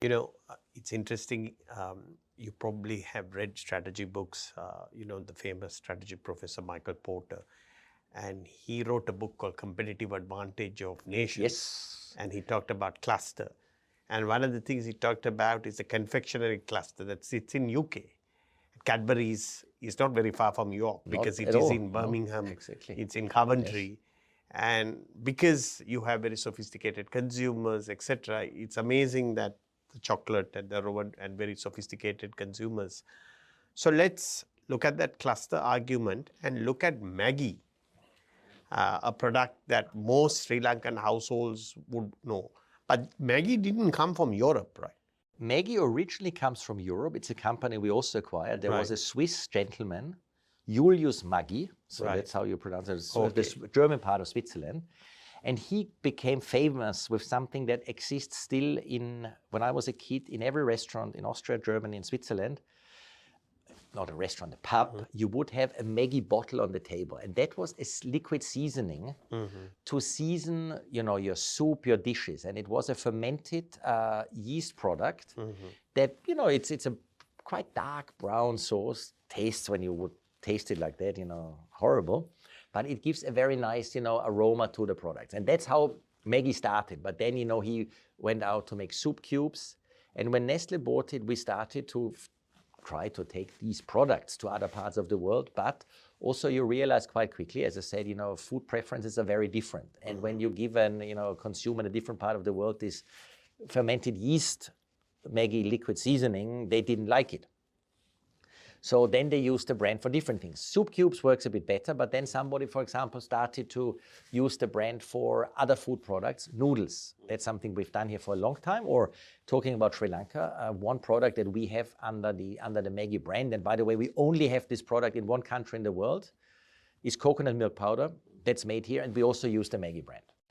It's interesting. You probably have read strategy books, the famous strategy professor Michael Porter. And he wrote a book called Competitive Advantage of Nations. Yes. And he talked about cluster. And one of the things he talked about is a confectionery cluster that sits in UK. Cadbury's is not very far from York because it is in Birmingham. No, exactly. It's in Coventry. Yes. And because you have very sophisticated consumers, etc., it's amazing that the chocolate and the robot and very sophisticated consumers. So let's look at that cluster argument and look at Maggi, a product that most Sri Lankan households would know. But Maggi didn't come from Europe, right? Maggi originally comes from Europe. It's a company we also acquired. There was a Swiss gentleman, Julius Maggi, so that's how you pronounce it, the German part of Switzerland. And he became famous with something that exists still when I was a kid, in every restaurant in Austria, Germany, and Switzerland. Not a restaurant, a pub, you would have a Maggi bottle on the table. And that was a liquid seasoning to season, your soup, your dishes. And it was a fermented yeast product that, it's a quite dark brown sauce. Tastes, when you would taste it like that, horrible. But it gives a very nice, aroma to the products. And that's how Maggi started. But then, he went out to make soup cubes. And when Nestle bought it, we started to try to take these products to other parts of the world, but also you realize quite quickly, as I said, food preferences are very different. And when you give a consumer in a different part of the world this fermented yeast Maggi liquid seasoning, they didn't like it. So then they used the brand for different things. Soup cubes works a bit better, but then somebody, for example, started to use the brand for other food products, noodles. That's something we've done here for a long time. Or talking about Sri Lanka, one product that we have under the Maggi brand, and by the way, we only have this product in one country in the world, is coconut milk powder that's made here, and we also use the Maggi brand.